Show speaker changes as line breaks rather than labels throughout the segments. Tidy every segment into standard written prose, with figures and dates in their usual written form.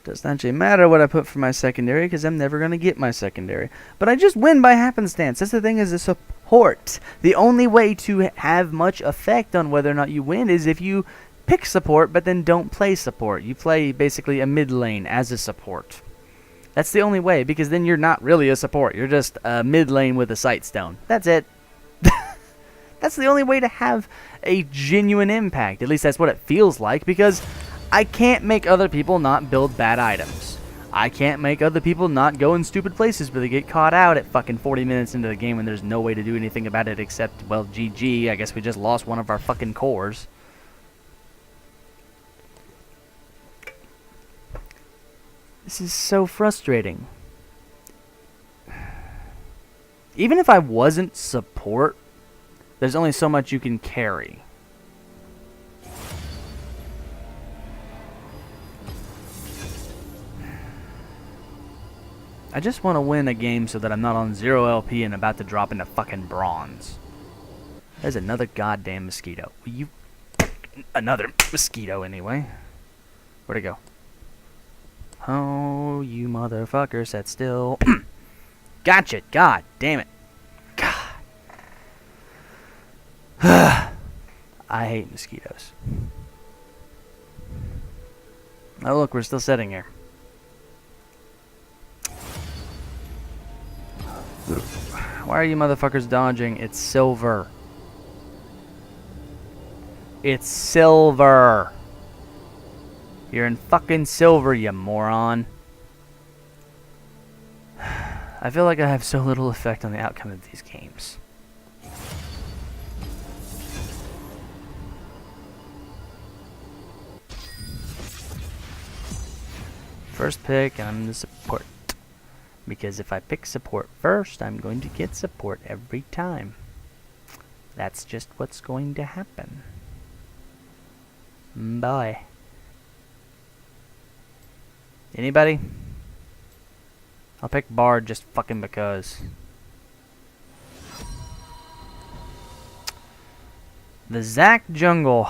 Doesn't actually matter what I put for my secondary because I'm never going to get my secondary. But I just win by happenstance. That's the thing, is a support. The only way to have much effect on whether or not you win is if you pick support but then don't play support. You play basically a mid lane as a support. That's the only way, because then you're not really a support. You're just a mid lane with a sight stone. That's it. That's the only way to have a genuine impact. At least that's what it feels like, because I can't make other people not build bad items. I can't make other people not go in stupid places where they get caught out at fucking 40 minutes into the game and there's no way to do anything about it except, well, GG. I guess we just lost one of our fucking cores. This is so frustrating. Even if I wasn't support, there's only so much you can carry. I just want to win a game so that I'm not on 0 LP and about to drop into fucking bronze. There's another goddamn mosquito. Will you... Another mosquito, anyway. Where'd it go? Oh, you motherfucker, sat still. Gotcha. God damn it. God. I hate mosquitoes. Oh, look, we're still sitting here. Why are you motherfuckers dodging? It's silver. It's silver. You're in fucking silver, you moron. I feel like I have so little effect on the outcome of these games. First pick, and I'm the support. Because if I pick support first, I'm going to get support every time. That's just what's going to happen. Bye. Anybody? I'll pick Bard just fucking because. The Zac jungle.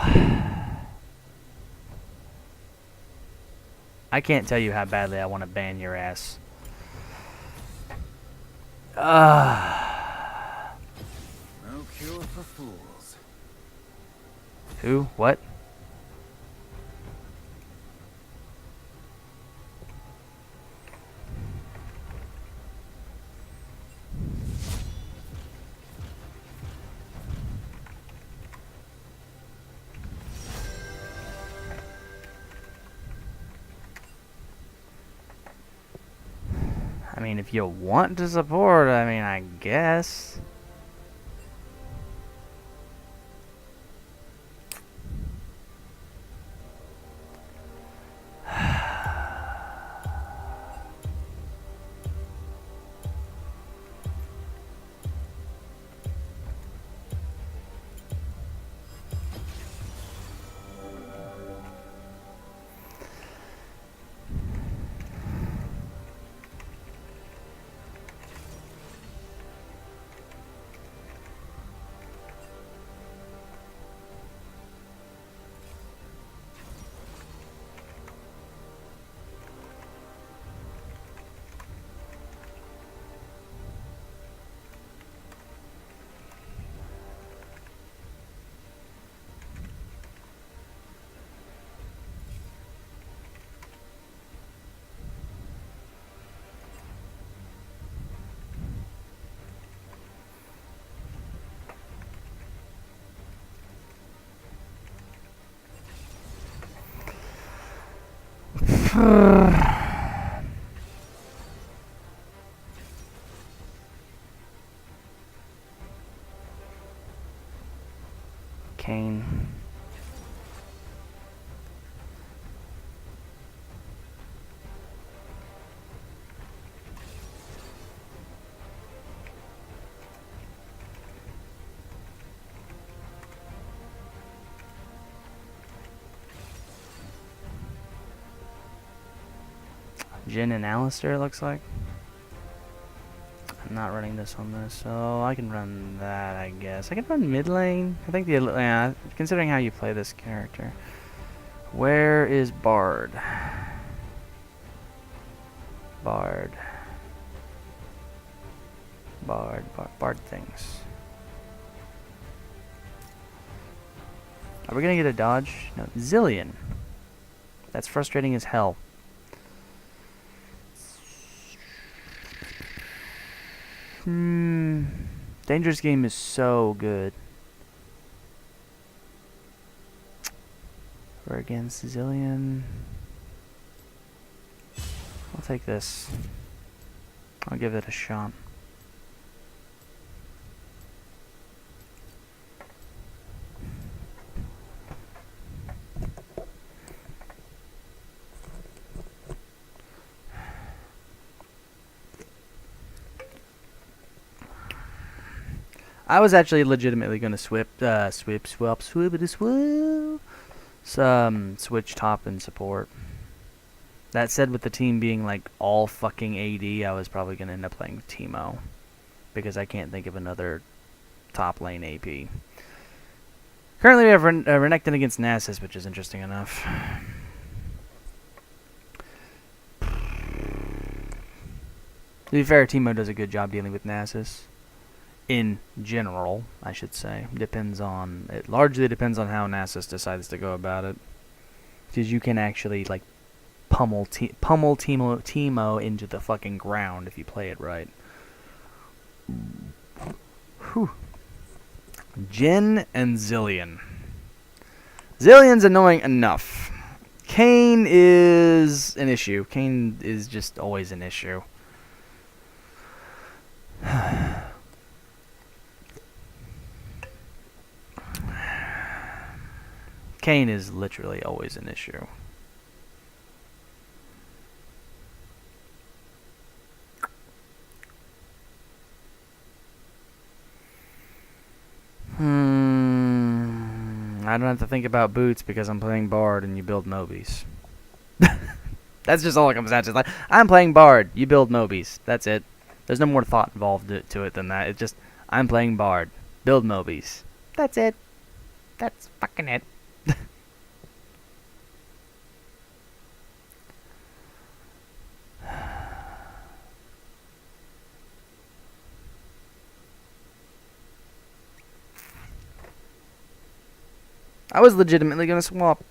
I can't tell you how badly I want to ban your ass.
No cure for fools.
Who? What? I mean, if you want to support, I mean, I guess. Kane. Jhin and Alistair, it looks like. I'm not running this on this, so I can run that, I guess. I can run mid lane. I think yeah, considering how you play this character. Where is Bard? Bard. Bard things. Are we gonna get a dodge? No. Zillion. That's frustrating as hell. Dangerous Game is so good. We're against Zillion. I'll take this. I'll give it a shot. I was actually legitimately going to switch top and support. That said, with the team being like all fucking AD, I was probably going to end up playing Teemo. Because I can't think of another top lane AP. Currently we have Renekton against Nasus, which is interesting enough. To be fair, Teemo does a good job dealing with Nasus. In general, I should say. It largely depends on how Nasus decides to go about it. Because you can actually, like, pummel Teemo into the fucking ground if you play it right. Whew. Jhin and Zillion. Zillion's annoying enough. Kayn is an issue. Kayn is just always an issue. Kayn is literally always an issue. I don't have to think about boots because I'm playing Bard and you build Mobies. That's just all it comes down to. Like, I'm playing Bard, you build Mobies. That's it. There's no more thought involved to it than that. It's just, I'm playing Bard, build Mobies. That's it. That's fucking it. I was legitimately gonna swap.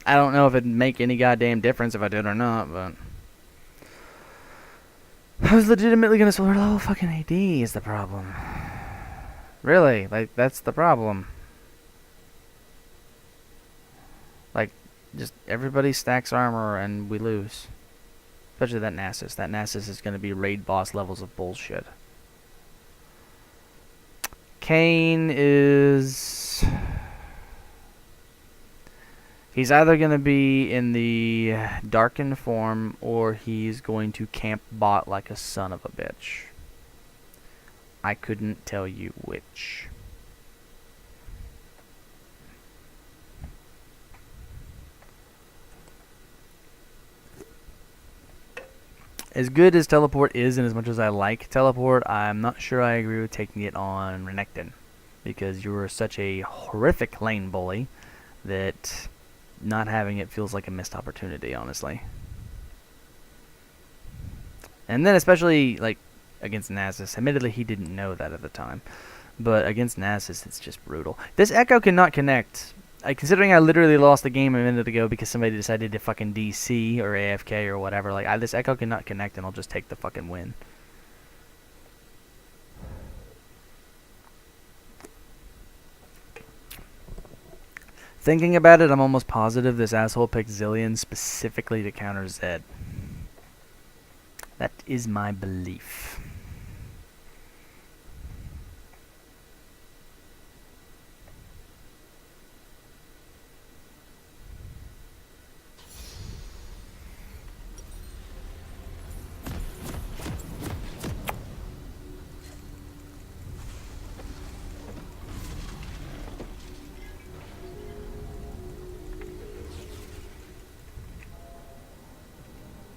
I don't know if it'd make any goddamn difference if I did or not, but I was legitimately gonna swap. Oh, fucking AD is the problem. Really, like, that's the problem. Like, just everybody stacks armor and we lose. Especially that Nasus. That Nasus is gonna be raid boss levels of bullshit. Kayn is... He's either going to be in the darkened form or he's going to camp bot like a son of a bitch. I couldn't tell you which. As good as Teleport is, and as much as I like Teleport, I'm not sure I agree with taking it on Renekton. Because you were such a horrific lane bully that not having it feels like a missed opportunity, honestly. And then especially, like, against Nasus. Admittedly, he didn't know that at the time. But against Nasus, it's just brutal. This Echo cannot connect. Considering I literally lost the game a minute ago because somebody decided to fucking DC or AFK or whatever, like, this Echo cannot connect and I'll just take the fucking win. Thinking about it, I'm almost positive this asshole picked Zillion specifically to counter Zed. That is my belief.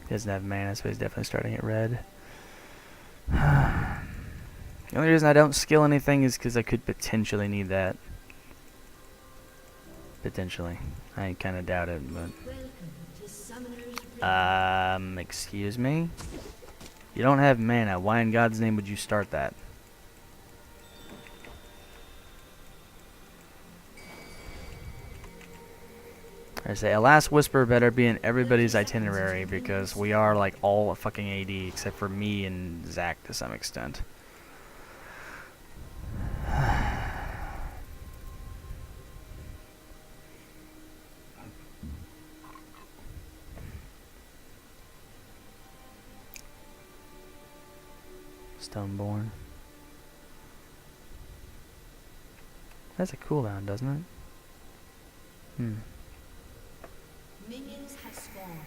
He doesn't have mana, so he's definitely starting at red. The only reason I don't skill anything is because I could potentially need that. Potentially. I kind of doubt it, but...
Welcome to Summoner's
Excuse me? You don't have mana. Why in God's name would you start that? I say, a last whisper better be in everybody's itinerary because we are like all a fucking AD except for me and Zach to some extent. Stoneborn. That's a cooldown, doesn't it?
Minions have spawned.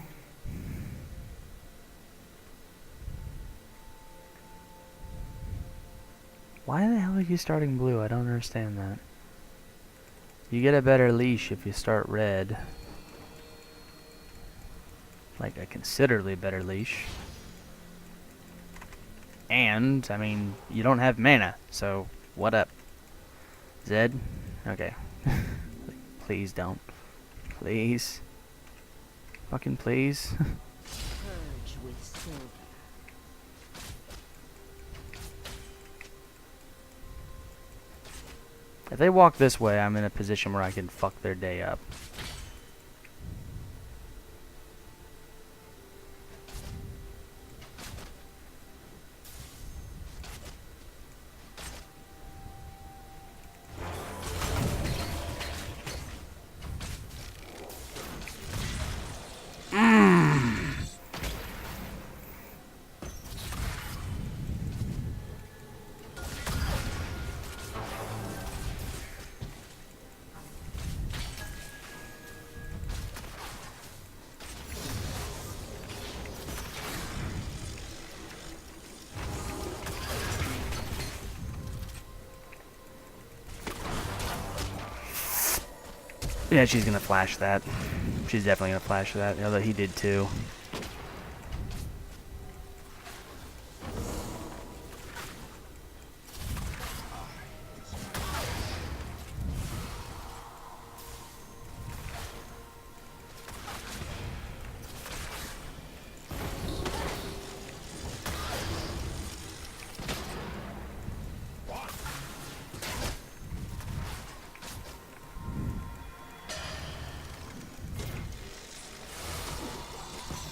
Why the hell are you starting blue? I don't understand that. You get a better leash if you start red. Like a considerably better leash. And, I mean, you don't have mana, so what up? Zed? Okay. Please don't. Please. Fucking please.
Purge with silver.
If they walk this way, I'm in a position where I can fuck their day up. Yeah, she's gonna flash that. She's definitely gonna flash that, although he did too.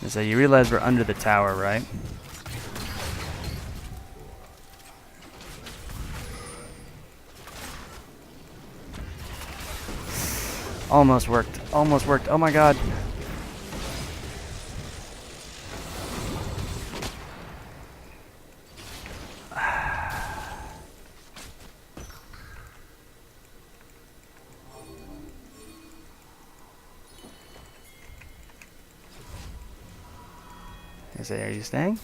So you realize we're under the tower, right? Almost worked. Almost worked. Oh my god. I say, are you staying?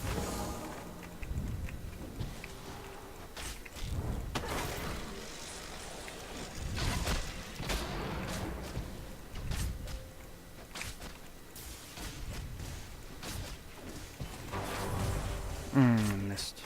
Missed.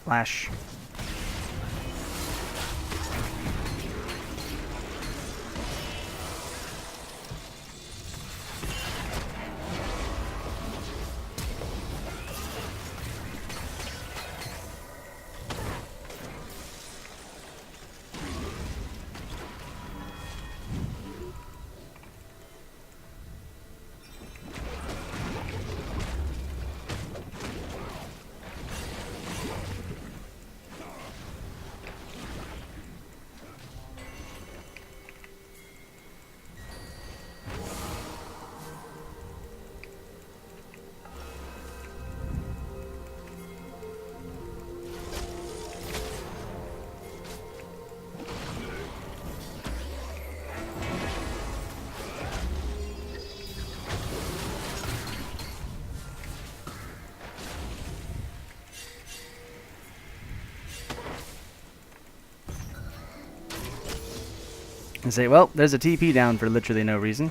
Flash. And say, well, there's a TP down for literally no reason.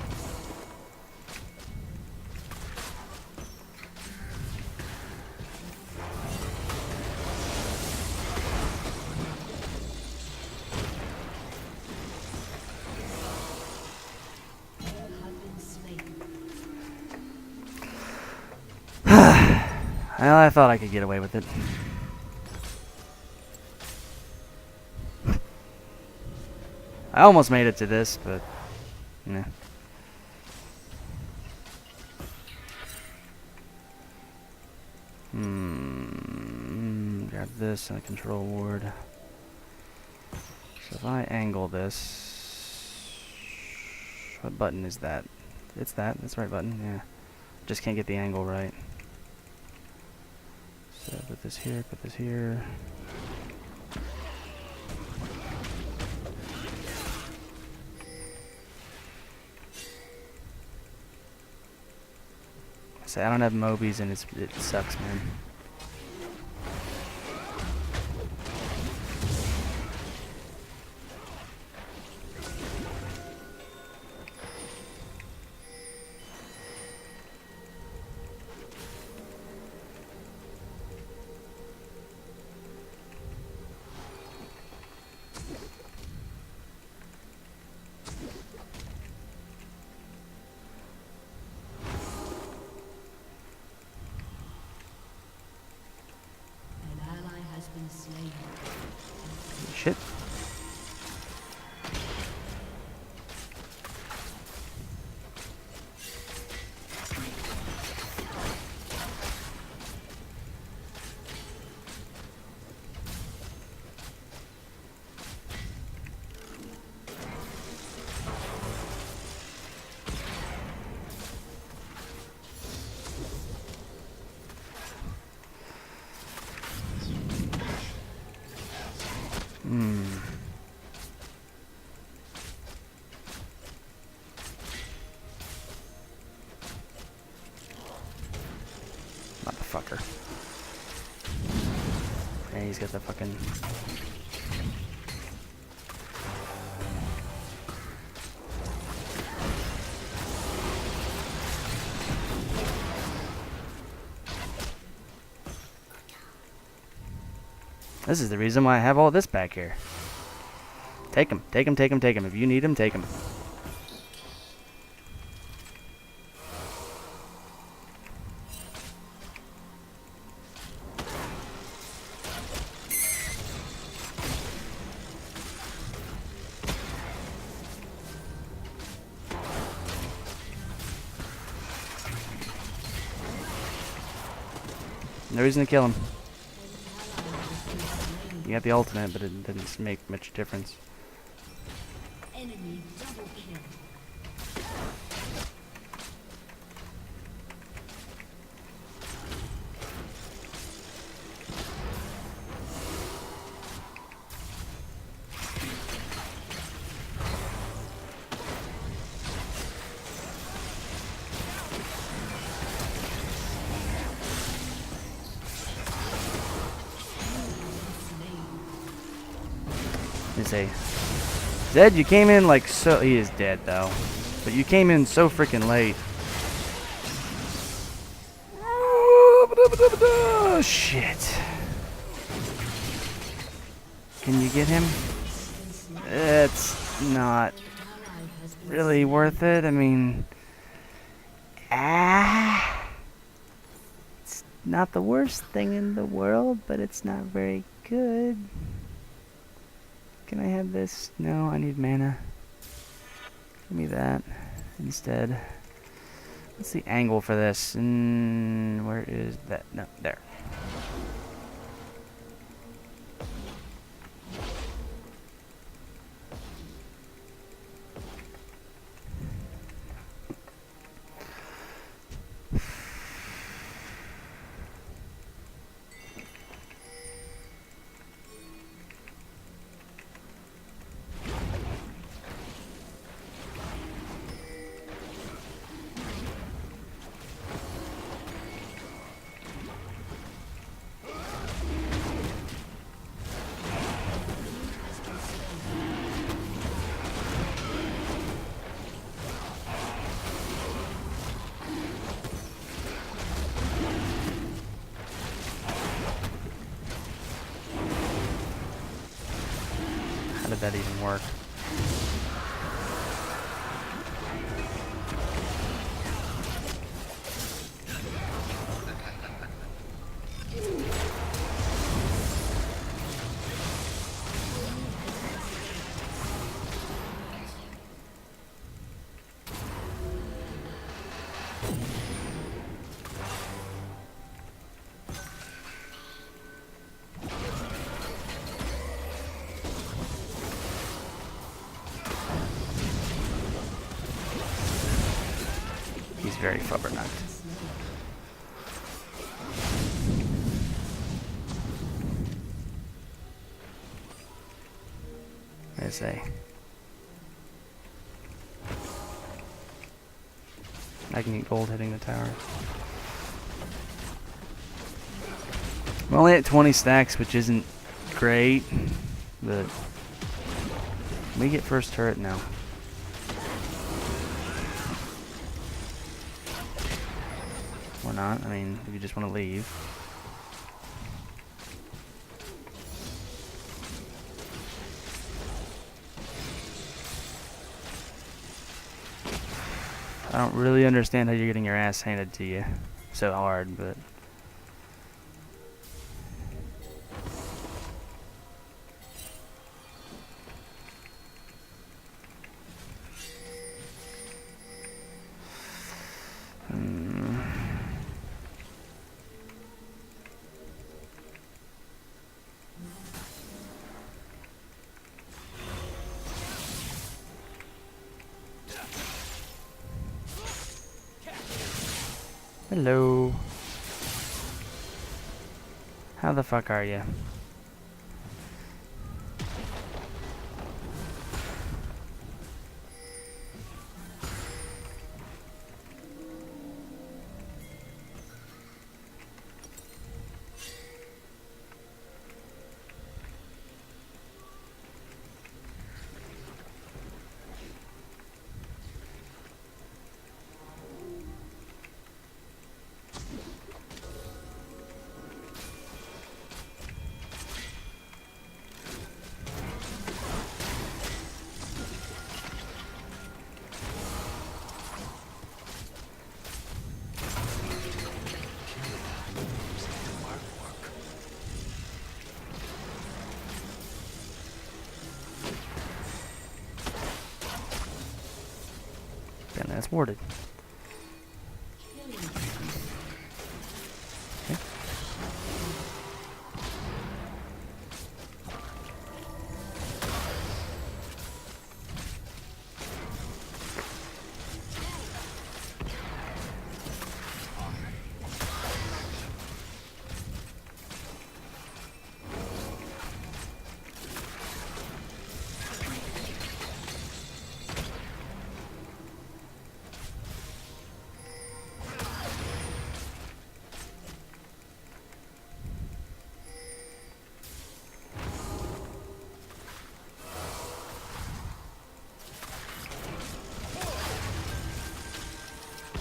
Well, I thought I could get away with it. I almost made it to this, but nah. Grab this and a control ward. So if I angle this, what button is that? It's that. That's the right button. Yeah. Just can't get the angle right. So put this here. Put this here. Say I don't have Mobies and it sucks, man. Shit. Motherfucker. Yeah, he's got the fucking... This is the reason why I have all this back here. Take him, take him, take him, take him. If you need him, take him. No reason to kill him. You got the ultimate, but it didn't make much difference.
Enemy double kill.
Say, Zed, you came in like so. He is dead though, but you came in so freaking late. Oh shit! Can you get him? It's not really worth it. I mean, it's not the worst thing in the world, but it's not very good. Can I have this? No, I need mana. Give me that instead. What's the angle for this? Where is that? No, there. that even work? He's very flubbernucked. I say. I can get gold hitting the tower. We're only at 20 stacks, which isn't great, but we get first turret now. Or not, I mean, if you just want to leave. I don't really understand how you're getting your ass handed to you so hard, but... Hello. How the fuck are you? Damn, that's warded. Okay.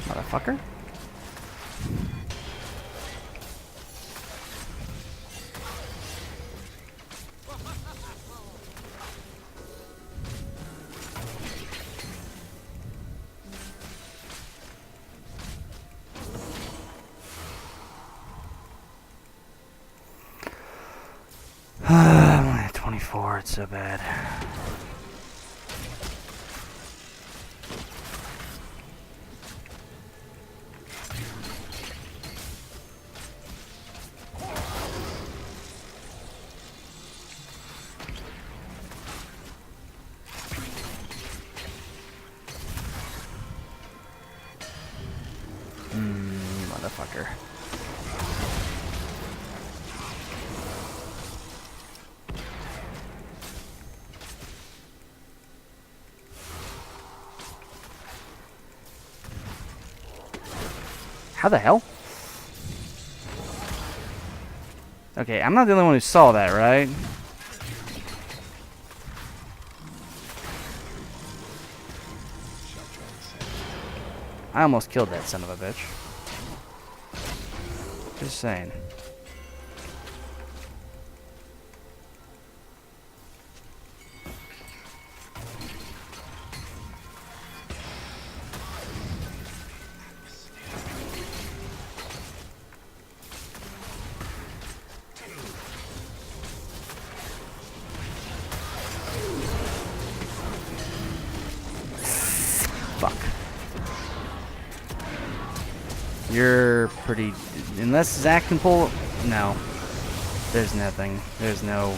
Motherfucker. I'm only at 24, it's so bad. Motherfucker. How the hell? Okay, I'm not the only one who saw that, right? I almost killed that son of a bitch. Just saying. pretty... Unless Zac can pull... No. There's nothing. There's no...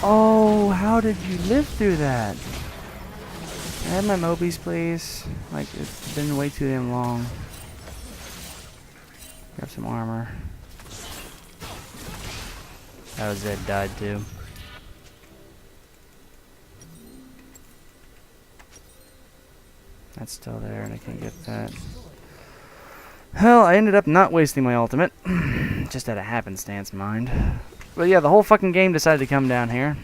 Oh, how did you live through that? Can I have my Mobies, please? Like, it's been way too damn long. Grab some armor. Oh, Zed died too. That's still there, and I can't get that. Hell, I ended up not wasting my ultimate. Just out of happenstance, mind. But yeah, the whole fucking game decided to come down here.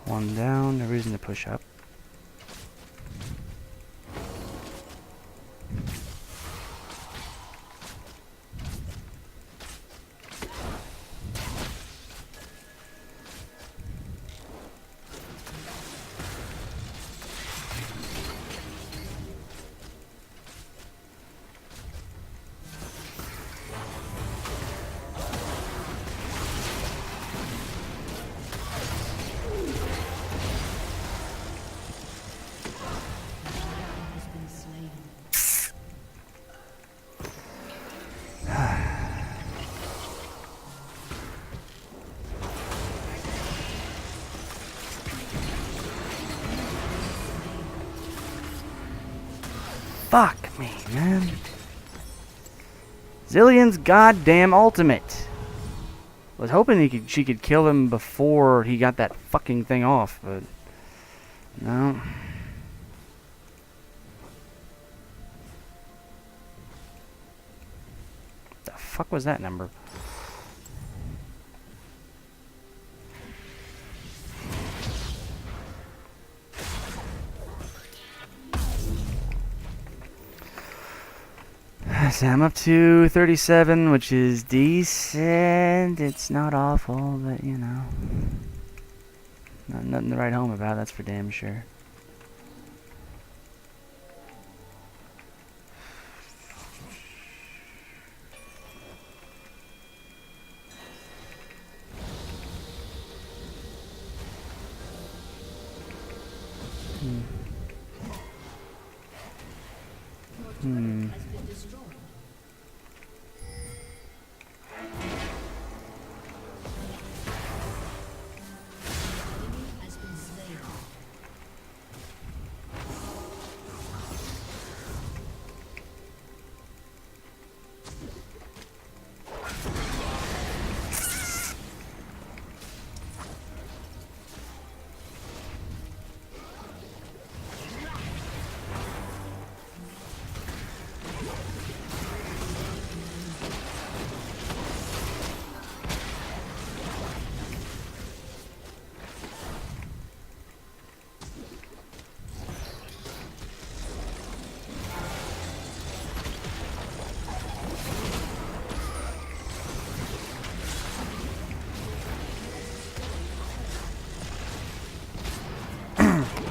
One down, no reason to push up. Fuck me, man. Zillion's goddamn ultimate. Was hoping she could kill him before he got that fucking thing off, but no. The fuck was that number? So I'm up to 37, which is decent. It's not awful, but you know. Nothing to write home about, that's for damn sure.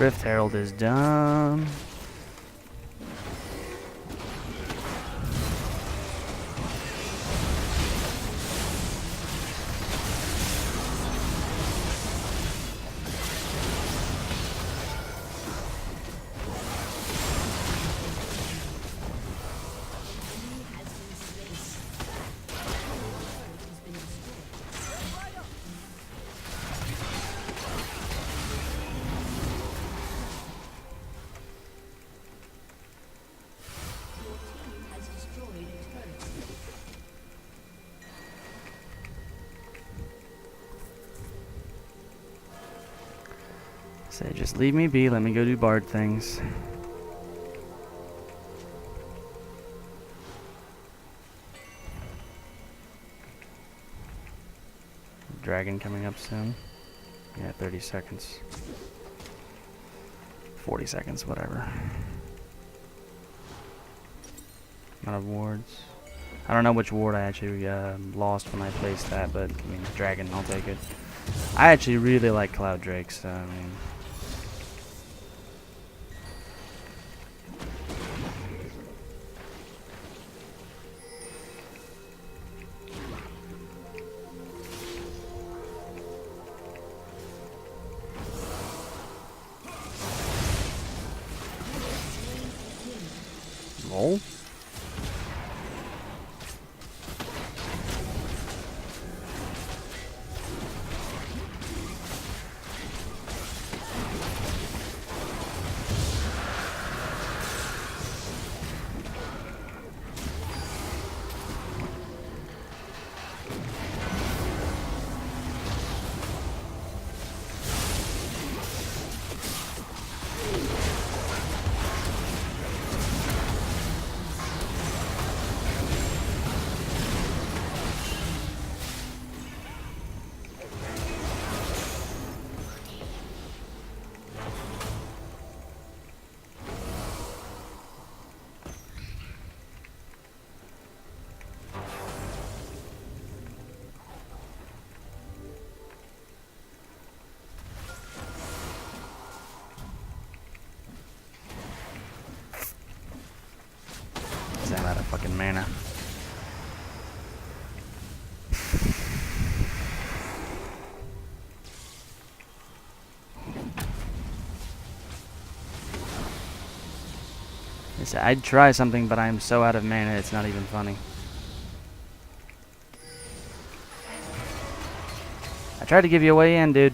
Rift Herald is done. Say, just leave me be. Let me go do bard things. Dragon coming up soon. Yeah, 30 seconds. 40 seconds, whatever. Amount of wards. I don't know which ward I actually lost when I placed that, but I mean, dragon, I'll take it. I actually really like Cloud Drakes, so I mean. Lol. I'm out of fucking mana. I'd try something, but I'm so out of mana, it's not even funny. I tried to give you a way in, dude.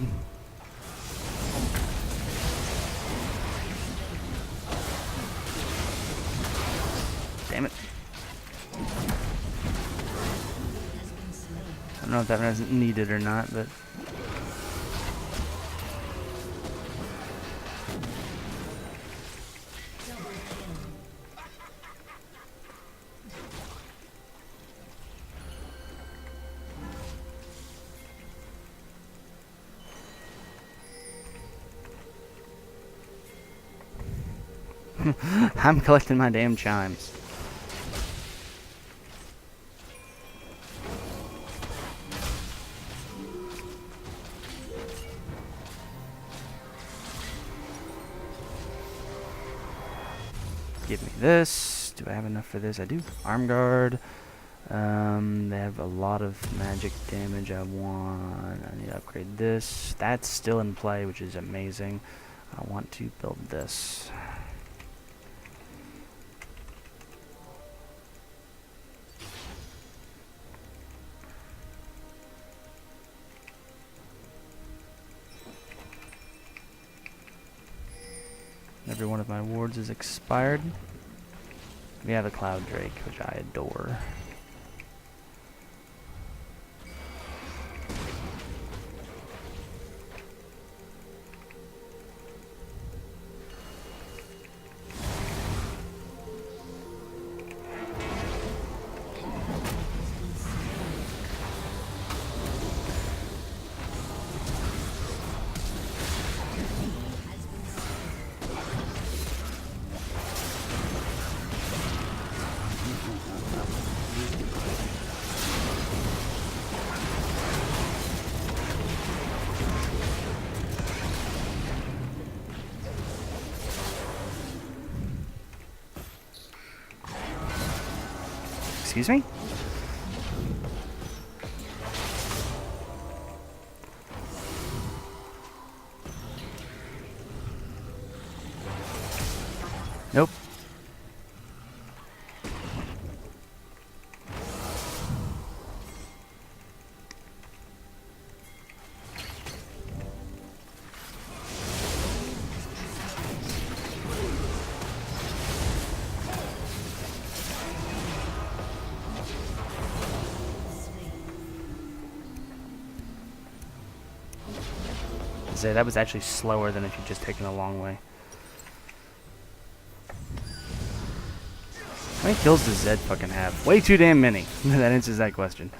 Damn it. I don't know if that was needed or not, but... I'm collecting my damn chimes. Give me this. Do I have enough for this? I do. Arm guard. They have a lot of magic damage. I need to upgrade this. That's still in play, which is amazing. I want to build this. Every one of my wards is expired. We have a Cloud Drake, which I adore. Excuse me? Nope. Say that was actually slower than if you'd just taken a long way. How many kills does Zed fucking have? Way too damn many. That answers that question.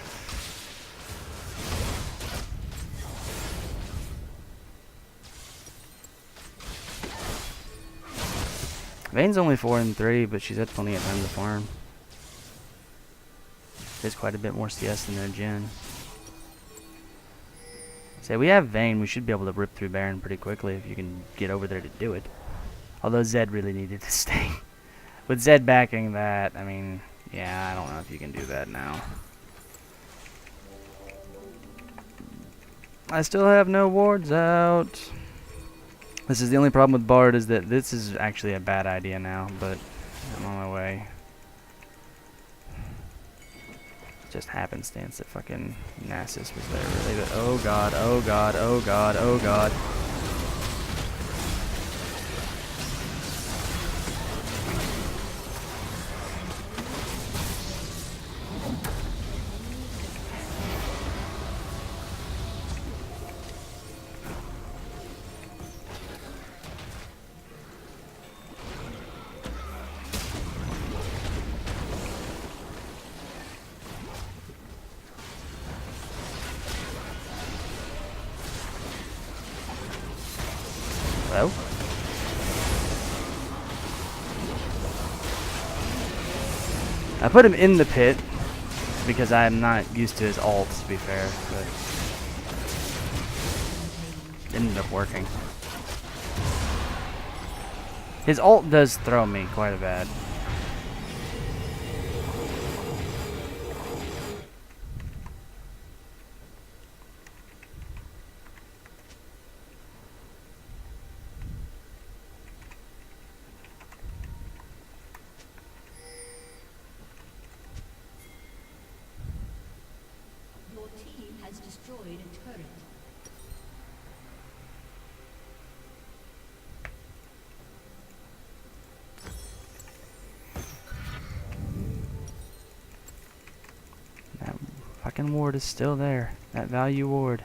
Vayne's only 4 and 3, but she's had plenty of time to farm. There's quite a bit more CS than their gen. Say we have Vayne, we should be able to rip through Baron pretty quickly if you can get over there to do it. Although Zed really needed to stay. With Zed backing that, I mean, yeah, I don't know if you can do that now. I still have no wards out. This is the only problem with Bard, is that this is actually a bad idea now, but I'm on my way. Just happenstance that fucking Nasus was there, really. But oh god, oh god, oh god, oh god. Hello? I put him in the pit because I'm not used to his ult, to be fair, but it ended up working. His ult does throw me quite a bit.
Your team has destroyed a turret.
That fucking ward is still there. That value ward.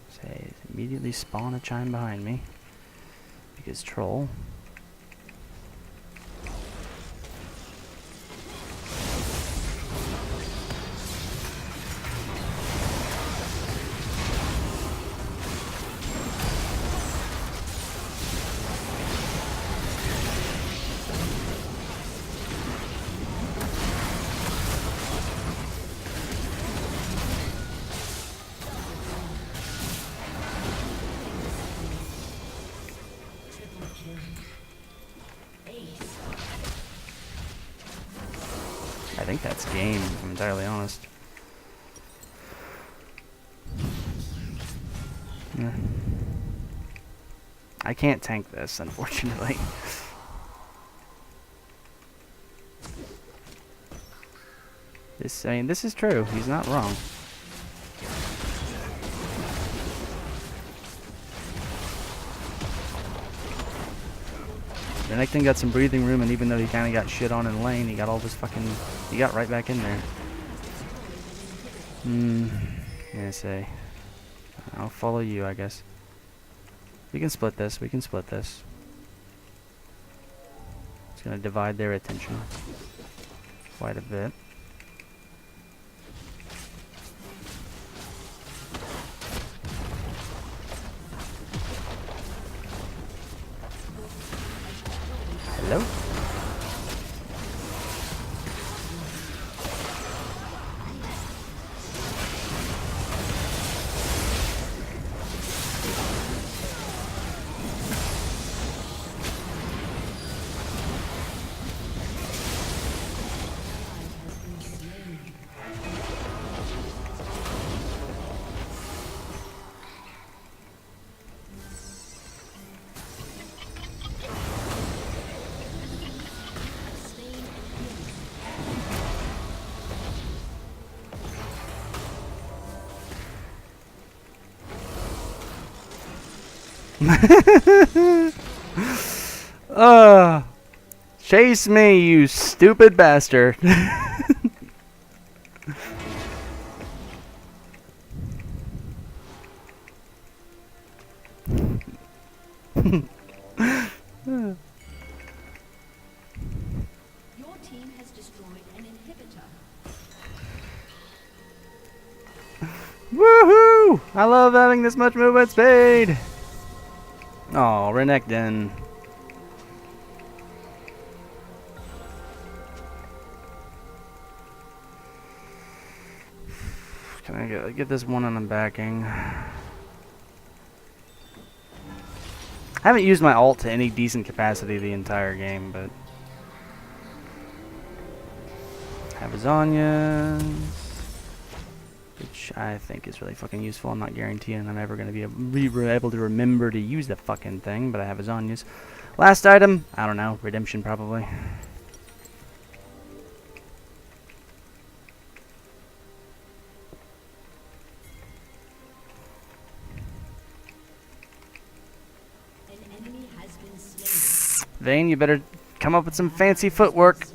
Say, immediately spawn a chime behind me. Because troll. I think that's game, if I'm entirely honest. Yeah. I can't tank this, unfortunately. I mean, this is true. He's not wrong. Renekton got some breathing room, and even though he kind of got shit on in lane, he got all this fucking... He got right back in there. Yeah, say. I'll follow you, I guess. We can split this. We can split this. It's gonna divide their attention quite a bit. Hello? Chase me, you stupid bastard.
Your team has destroyed an inhibitor.
Woohoo! I love having this much movement speed. Oh, Renekton. Can I get this one on the backing? I haven't used my ult to any decent capacity the entire game, but have Azanias, which I think is really fucking useful. I'm not guaranteeing I'm ever going to be able to remember to use the fucking thing, but I have Azanias. Last item, I don't know, Redemption probably.
An enemy has been slain.
Vayne, you better come up with some fancy footwork.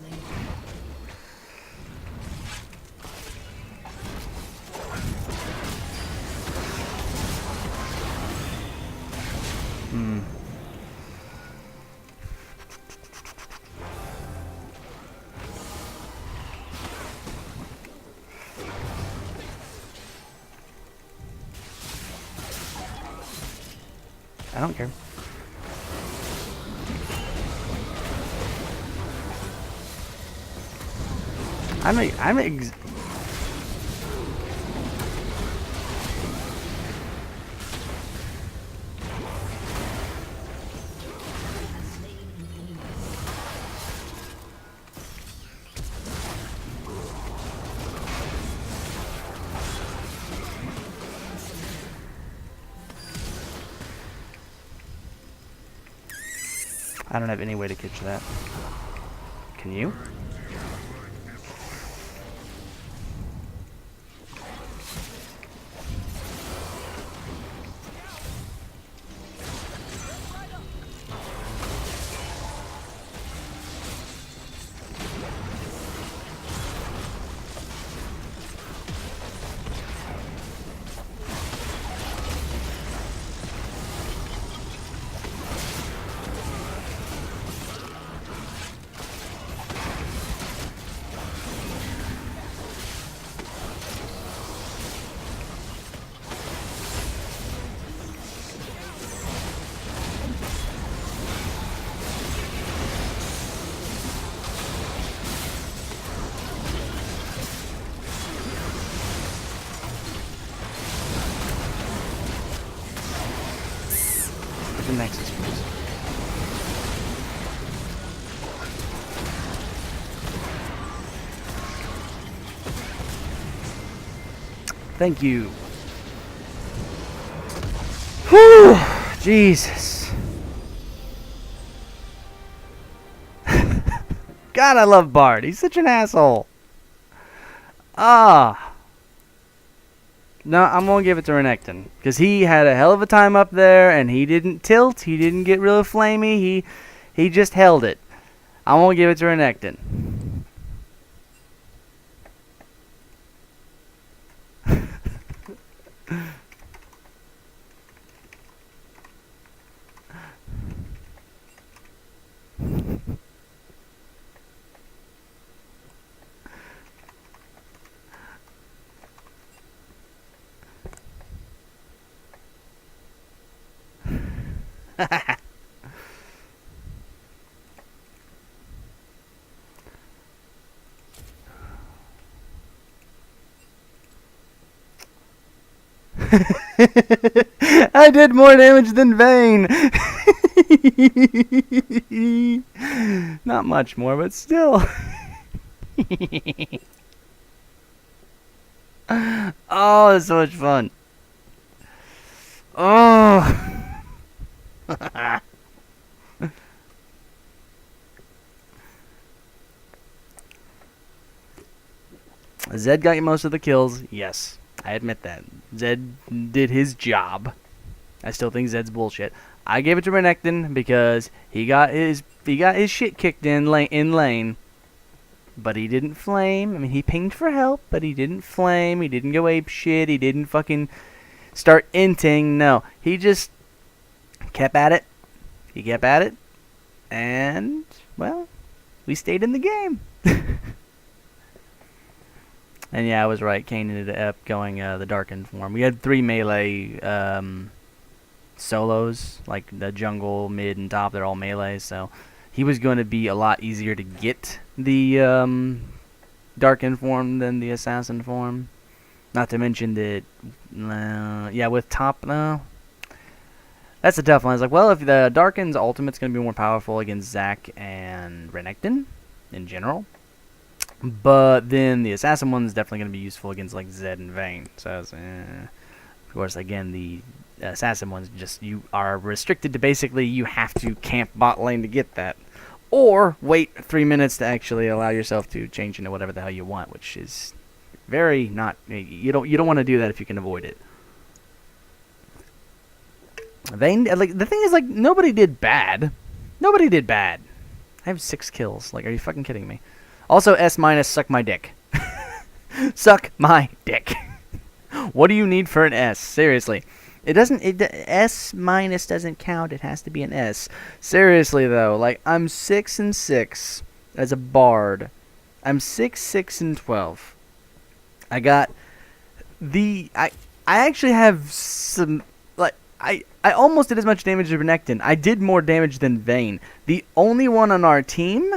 I don't care. I'm I don't have any way to catch that. Can you? The Nexus, please. Thank you. Whew! Jesus. God, I love Bard. He's such an asshole. Ah. No, I'm gonna give it to Renekton, because he had a hell of a time up there, and he didn't tilt, he didn't get real flamey, he just held it. I'm gonna give it to Renekton. I did more damage than Vayne. Not much more, but still. Oh, that's so much fun. Oh. Zed got most of the kills. Yes, I admit that. Zed did his job. I still think Zed's bullshit. I gave it to Renekton because he got his shit kicked in lane, but he didn't flame. I mean, he pinged for help, but he didn't flame. He didn't go ape shit. He didn't fucking start inting. No, he just kept at it. He kept at it, and well, we stayed in the game. And yeah, I was right. Kayn ended up going the Darkened form. We had 3 melee solos, like the jungle, mid, and top. They're all melee, so he was going to be a lot easier to get the Darkened form than the Assassin form. Not to mention that, yeah, with top, that's a tough one. I was like, well, if the Darkened's ultimate's going to be more powerful against Zac and Renekton in general, but then the Assassin one's definitely going to be useful against like Zed and Vayne. So I was, of course, again, the Assassin one's just, you are restricted to basically you have to camp bot lane to get that, or wait 3 minutes to actually allow yourself to change into whatever the hell you want, which is very not, you don't want to do that if you can avoid it. Vayne, like, the thing is, like, nobody did bad. Nobody did bad. I have 6 kills. Like, are you fucking kidding me? Also, S-, suck my dick. Suck my dick. What do you need for an S? Seriously. S- doesn't count. It has to be an S. Seriously, though. Like, I'm 6-6 as a bard. I'm 6-6-12. I got the... I actually have some... Like, I almost did as much damage as Renekton. I did more damage than Vayne. The only one on our team...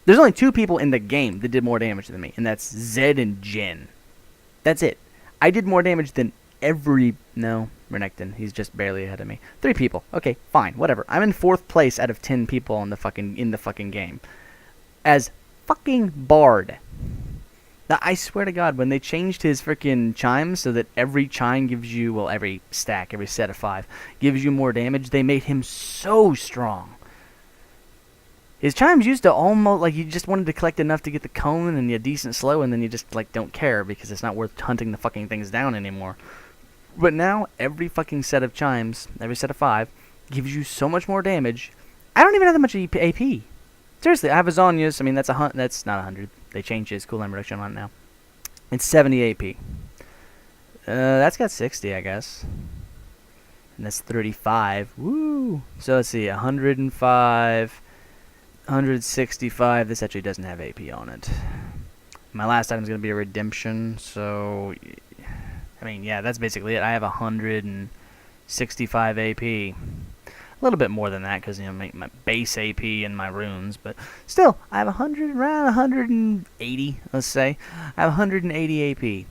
There's only 2 people in the game that did more damage than me, and that's Zed and Jhin. That's it. I did more damage than no, Renekton. He's just barely ahead of me. 3 people. Okay, fine, whatever. I'm in 4th place out of 10 people in the fucking game. As fucking Bard. Now, I swear to God, when they changed his freaking chimes so that every chime gives you, well, every stack, every set of 5, gives you more damage, they made him so strong. His chimes used to almost, like, you just wanted to collect enough to get the cone and a decent slow, and then you just, like, don't care because it's not worth hunting the fucking things down anymore. But now, every fucking set of chimes, every set of 5, gives you so much more damage. I don't even have that much AP. Seriously, I have a Zhonya's. I mean, that's not 100. They changed his cooldown reduction on it now. It's 70 AP. That's got 60, I guess. And that's 35. Woo! So let's see, 105... 165. This actually doesn't have AP on it. My last item is going to be a redemption, so I mean, yeah, that's basically it. I have 165 AP. A little bit more than that because, you know, my base AP and my runes, but still, I have around 180, let's say. I have 180 AP.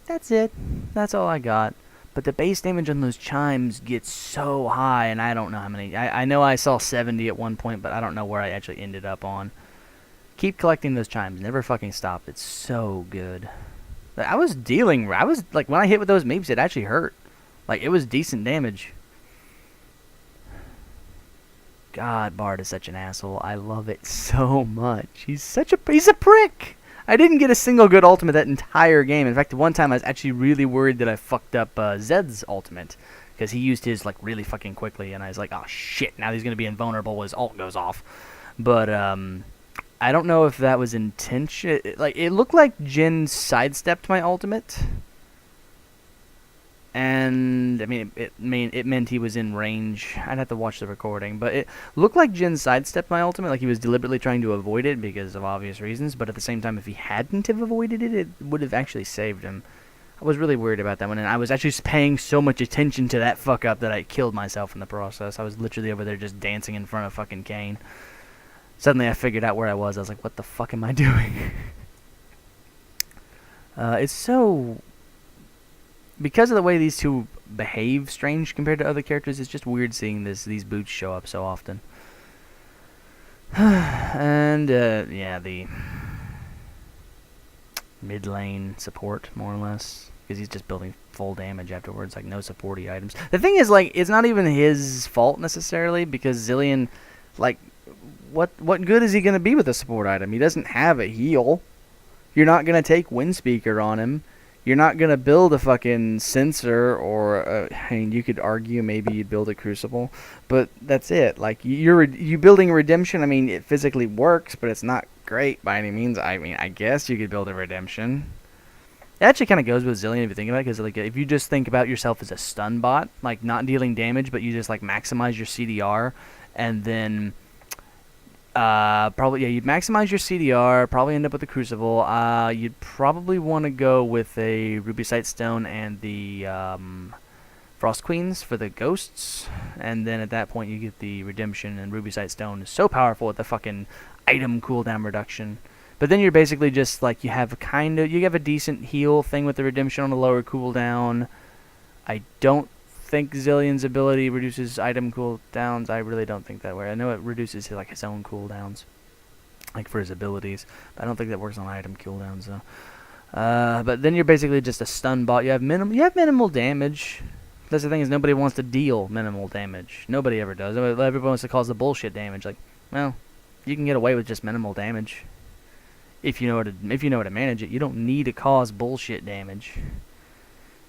That's it. That's all I got. But the base damage on those chimes gets so high, and I don't know how many. I know I saw 70 at one point, but I don't know where I actually ended up on. Keep collecting those chimes. Never fucking stop. It's so good. Like, I was like, when I hit with those meeps, it actually hurt. Like, it was decent damage. God, Bard is such an asshole. I love it so much. He's a prick. I didn't get a single good ultimate that entire game. In fact, one time I was actually really worried that I fucked up Zed's ultimate, because he used his, like, really fucking quickly, and I was like, oh shit, now he's going to be invulnerable when his ult goes off. But I don't know if that was intention. Like, it looked like Jhin sidestepped my ultimate, and I mean, it meant he was in range. I'd have to watch the recording, but it looked like Jhin sidestepped my ultimate, like he was deliberately trying to avoid it because of obvious reasons. But at the same time, if he hadn't have avoided it, it would have actually saved him. I was really worried about that one, and I was actually paying so much attention to that fuck up that I killed myself in the process. I was literally over there just dancing in front of fucking Kayn. Suddenly, I figured out where I was. I was like, "What the fuck am I doing?" It's so. Because of the way these two behave strange compared to other characters, it's just weird seeing these boots show up so often. And, yeah, the mid lane support, more or less, because he's just building full damage afterwards, like no supporty items. The thing is, like, it's not even his fault necessarily, because Zilean, like, what good is he going to be with a support item? He doesn't have a heal. You're not going to take Windspeaker on him. You're not gonna build a fucking sensor, or I mean, you could argue maybe you'd build a crucible, but that's it. Like you building a redemption. I mean, it physically works, but it's not great by any means. I mean, I guess you could build a redemption. It actually kind of goes with Zillion if you think about it, because like if you just think about yourself as a stun bot, like not dealing damage, but you just like maximize your CDR, and then probably, yeah, you'd maximize your CDR, probably end up with the Crucible. You'd probably want to go with a Ruby Sightstone and the Frost Queens for the ghosts, and then at that point you get the Redemption, and Ruby Sightstone is so powerful with the fucking item cooldown reduction. But then you're basically just like, you have a decent heal thing with the Redemption on a lower cooldown. I don't think Zillion's ability reduces item cooldowns. I really don't think that way. I know it reduces his own cooldowns, like for his abilities, but I don't think that works on item cooldowns though. But then you're basically just a stun bot. You have minimal damage. That's the thing, is nobody wants to deal minimal damage. Nobody ever does. Everybody wants to cause the bullshit damage. Like, well, you can get away with just minimal damage if you know how to manage it. You don't need to cause bullshit damage.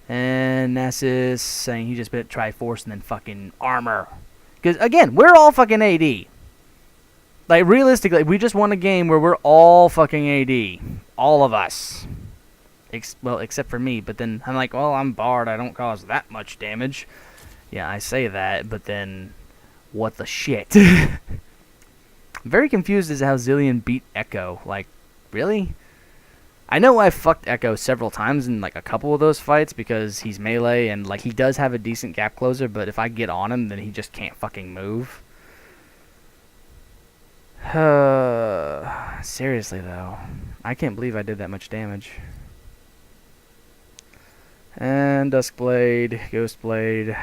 And Nasus saying he just bit Triforce and then fucking armor. Because, again, we're all fucking AD. Like, realistically, we just won a game where we're all fucking AD. All of us. Well, except for me. But then I'm like, well, I'm Bard. I don't cause that much damage. Yeah, I say that, but then what the shit? I'm very confused as to how Zillion beat Echo. Like, really? I know I fucked Echo several times in like a couple of those fights because he's melee and like he does have a decent gap closer, but if I get on him, then he just can't fucking move. Seriously though, I can't believe I did that much damage. And Duskblade, Ghostblade,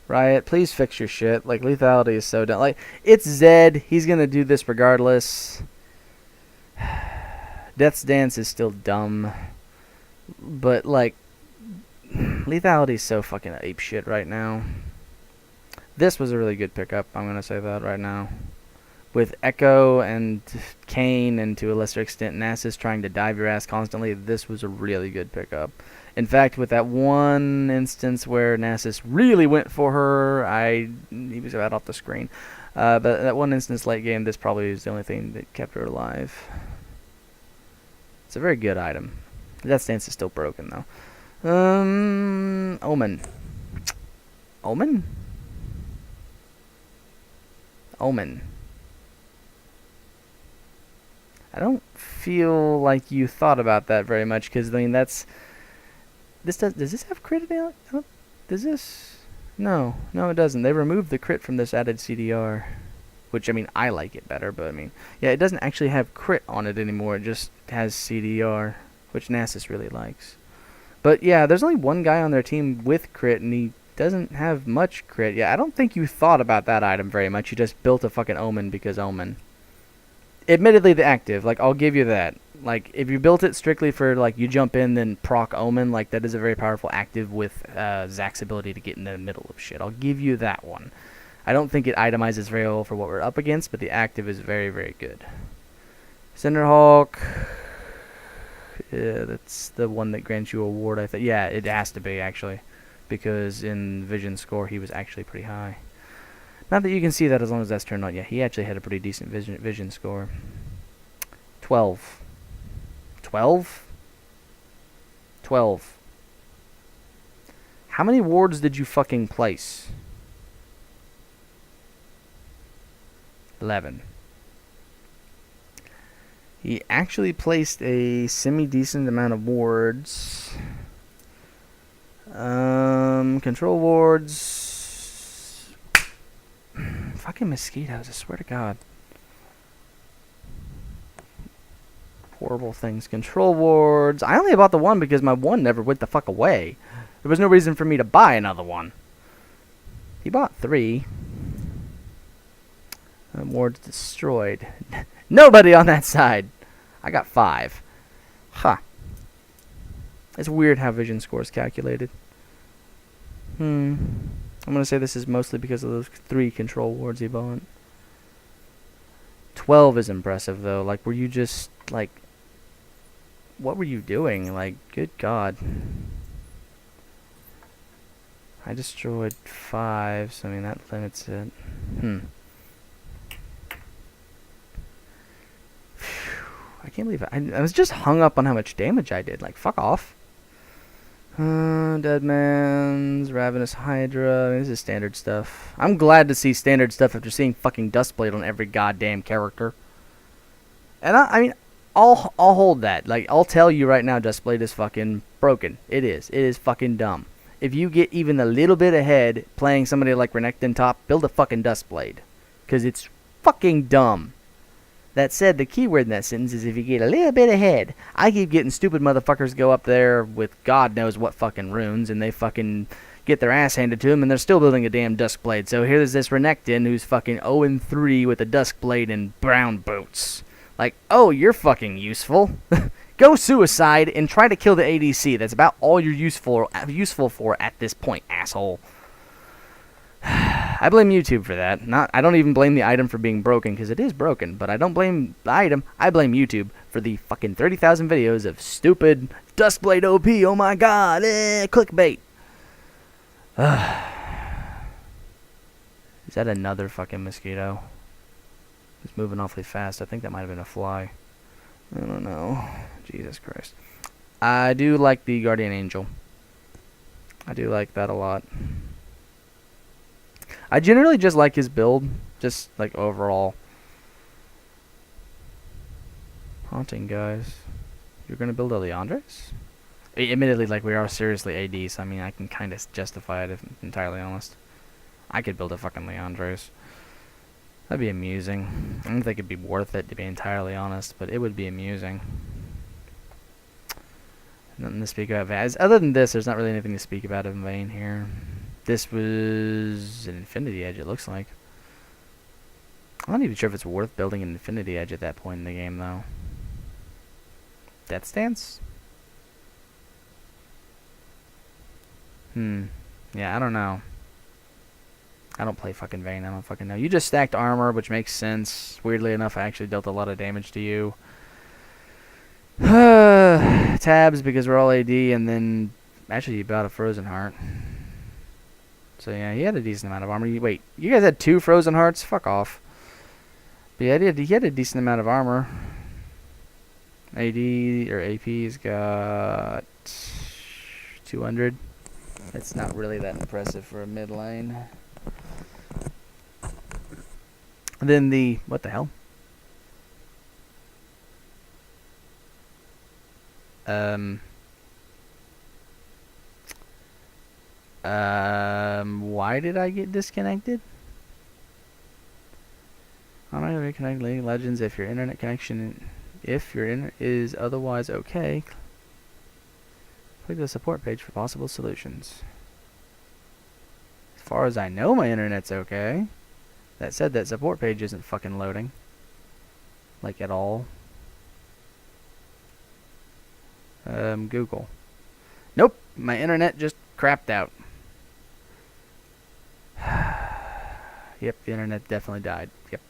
Riot, please fix your shit. Like, lethality is so dumb. Like, it's Zed. He's gonna do this regardless. Death's Dance is still dumb, but like, lethality is so fucking ape shit right now. This was a really good pickup, I'm gonna say that right now. With Echo and Kayn, and to a lesser extent Nasus trying to dive your ass constantly, this was a really good pickup. In fact, with that one instance where Nasus really went for her, he was about off the screen. But that one instance late game, this probably is the only thing that kept her alive. It's a very good item. That stance is still broken though. Omen. Omen? Omen. I don't feel like you thought about that very much, because I mean does this have crit? Does this? No, it doesn't. They removed the crit from this added CDR. Which, I mean, I like it better, but I mean, yeah, it doesn't actually have crit on it anymore. It just has CDR, which Nasus really likes. But yeah, there's only one guy on their team with crit, and he doesn't have much crit. Yeah, I don't think you thought about that item very much. You just built a fucking Omen because Omen. Admittedly, the active, like, I'll give you that. Like, if you built it strictly for, like, you jump in, then proc Omen, like, that is a very powerful active with Zack's ability to get in the middle of shit. I'll give you that one. I don't think it itemizes very well for what we're up against, but the active is very, very good. Cinderhawk. Yeah, that's the one that grants you a ward, I think. Yeah, it has to be, actually. Because in Vision score, he was actually pretty high. Not that you can see that as long as that's turned on. Yeah, he actually had a pretty decent vision score. 12. 12? 12. How many wards did you fucking place? 11. He actually placed a semi-decent amount of wards. Control wards. Fucking mosquitoes, I swear to God. Horrible things. Control wards. I only bought the one because my one never went the fuck away. There was no reason for me to buy another one. He bought 3. Wards destroyed. Nobody on that side. I got 5. Huh. It's weird how vision score is calculated. I'm going to say this is mostly because of those 3 control wards he bought. 12 is impressive, though. Like, were you just, like... what were you doing? Like, good God. I destroyed 5, so I mean, that limits it. I can't believe it. I was just hung up on how much damage I did. Like, fuck off. Deadman's, Ravenous Hydra. I mean, this is standard stuff. I'm glad to see standard stuff after seeing fucking Dustblade on every goddamn character. And I mean, I'll hold that. Like, I'll tell you right now, Dustblade is fucking broken. It is. It is fucking dumb. If you get even a little bit ahead playing somebody like Renekton top, build a fucking Dustblade. Because it's fucking dumb. That said, the key word in that sentence is if you get a little bit ahead. I keep getting stupid motherfuckers go up there with God knows what fucking runes, and they fucking get their ass handed to them, and they're still building a damn Duskblade. So here's this Renekton who's fucking 0-3 with a Duskblade and brown boots. Like, oh, you're fucking useful. Go suicide and try to kill the ADC. That's about all you're useful for at this point, asshole. I blame YouTube for that. I don't even blame the item for being broken, because it is broken. But I don't blame the item. I blame YouTube for the fucking 30,000 videos of stupid Duskblade OP. Oh my god, clickbait. Is that another fucking mosquito? It's moving awfully fast. I think that might have been a fly. I don't know. Jesus Christ. I do like the Guardian Angel. I do like that a lot. I generally just like his build, just like overall. Haunting, guys. You're gonna build a Leandris? Admittedly, like, we are seriously AD, so I mean, I can kind of justify it if I'm entirely honest. I could build a fucking Leandris. That'd be amusing. I don't think it'd be worth it, to be entirely honest, but it would be amusing. Nothing to speak about. Other than this, there's not really anything to speak about in Vayne here. This was an Infinity Edge, it looks like. I'm not even sure if it's worth building an Infinity Edge at that point in the game, though. Death Stance? Yeah, I don't know. I don't play fucking Vayne, I don't fucking know. You just stacked armor, which makes sense. Weirdly enough, I actually dealt a lot of damage to you. Tabs, because we're all AD, and then... Actually, you bought a Frozen Heart. So yeah, he had a decent amount of armor. Wait, you guys had 2 Frozen Hearts? Fuck off. But yeah, he had a decent amount of armor. AD, or AP's got 200. It's not really that impressive for a mid lane. And then the... What the hell? Why did I get disconnected? I'm not gonna reconnect League of Legends if your internet connection, is otherwise okay. Click the support page for possible solutions. As far as I know, my internet's okay. That said, that support page isn't fucking loading. Like, at all. Google. Nope, my internet just crapped out. Yep, the internet definitely died. Yep.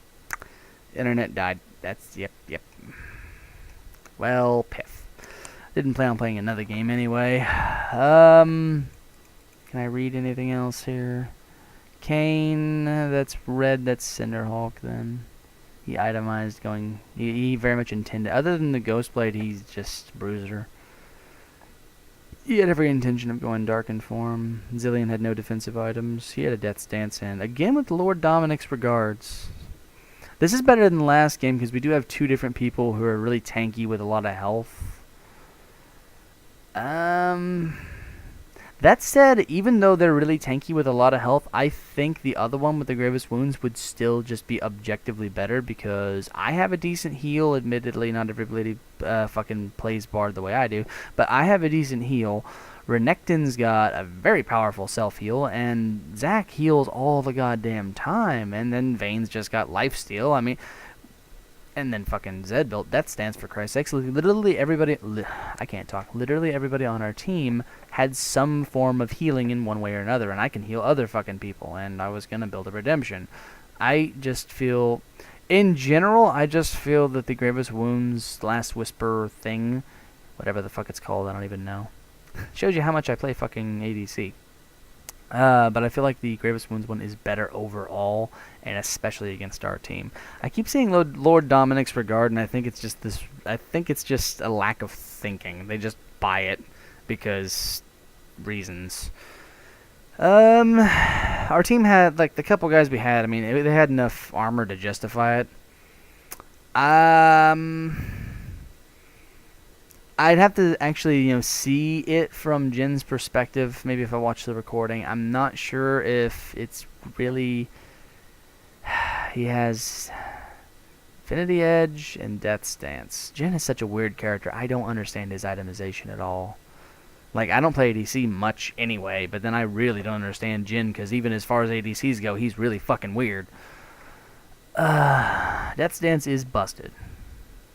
Internet died. That's, yep. Well, piff. Didn't plan on playing another game anyway. Can I read anything else here? Kayn, that's red, that's Cinderhawk then. He itemized going... He very much intended... Other than the Ghostblade, he's just Bruiser. He had every intention of going Darkened form. Zilean had no defensive items. He had a Death Stance in. Again with Lord Dominic's regards. This is better than the last game because we do have 2 different people who are really tanky with a lot of health. That said, even though they're really tanky with a lot of health, I think the other one with the gravest wounds would still just be objectively better because I have a decent heal. Admittedly, not everybody fucking plays Bard the way I do, but I have a decent heal. Renekton's got a very powerful self-heal, and Zac heals all the goddamn time, and then Vayne's just got lifesteal. I mean... And then fucking Zed built Death Stance, for Christ's sakes. Literally everybody... I can't talk. Literally everybody on our team had some form of healing in one way or another, and I can heal other fucking people, and I was going to build a Redemption. I just feel... In general, I just feel that the Gravest Wounds Last Whisper thing whatever the fuck it's called. I don't even know. Shows you how much I play fucking ADC. But I feel like the Gravest Wounds one is better overall, and especially against our team. I keep saying Lord Dominic's Regard, and I think it's just this. I think it's just a lack of thinking. They just buy it because reasons. Our team had, like, the couple guys we had. I mean, they had enough armor to justify it. I'd have to actually, see it from Jin's perspective. Maybe if I watch the recording, I'm not sure if it's really. He has Infinity Edge and Death's Dance. Jin is such a weird character. I don't understand his itemization at all. Like, I don't play ADC much anyway, but then I really don't understand Jin, because even as far as ADCs go, he's really fucking weird. Death's Dance is busted.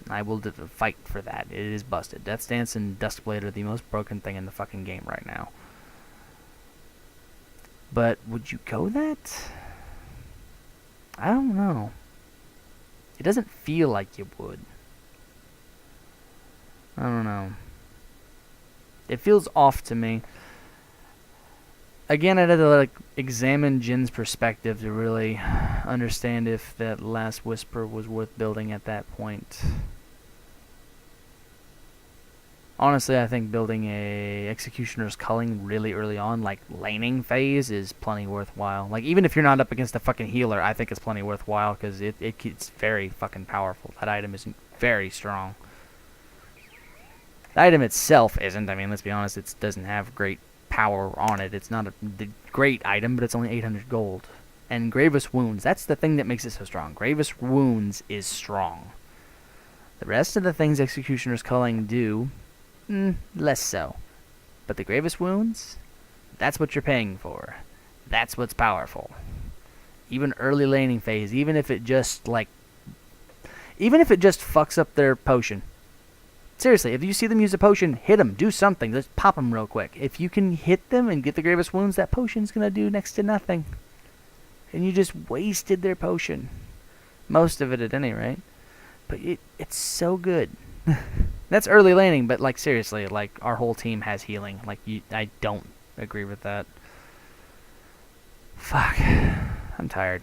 I will fight for that. It is busted. Death's Dance and Duskblade are the most broken thing in the fucking game right now. But would you go that? I don't know. It doesn't feel like you would. I don't know. It feels off to me. Again, I'd have to examine Jin's perspective to really understand if that last Whisper was worth building at that point. Honestly, I think building a Executioner's Culling really early on, like laning phase, is plenty worthwhile. Like, even if you're not up against a fucking healer, I think it's plenty worthwhile, because it's very fucking powerful. That item is very strong. The item itself isn't. I mean, let's be honest, it doesn't have great power on it. It's not a great item, but it's only 800 gold. And Gravest Wounds, that's the thing that makes it so strong. Gravest Wounds is strong. The rest of the things Executioner's Culling do, less so. But the Gravest Wounds, that's what you're paying for. That's what's powerful. Even early laning phase, even if it just fucks up their potion. Seriously, if you see them use a potion, hit them. Do something. Just pop them real quick. If you can hit them and get the Gravest Wounds, that potion's going to do next to nothing. And you just wasted their potion. Most of it at any rate. But it's so good. That's early laning, but, seriously, our whole team has healing. I don't agree with that. Fuck. I'm tired.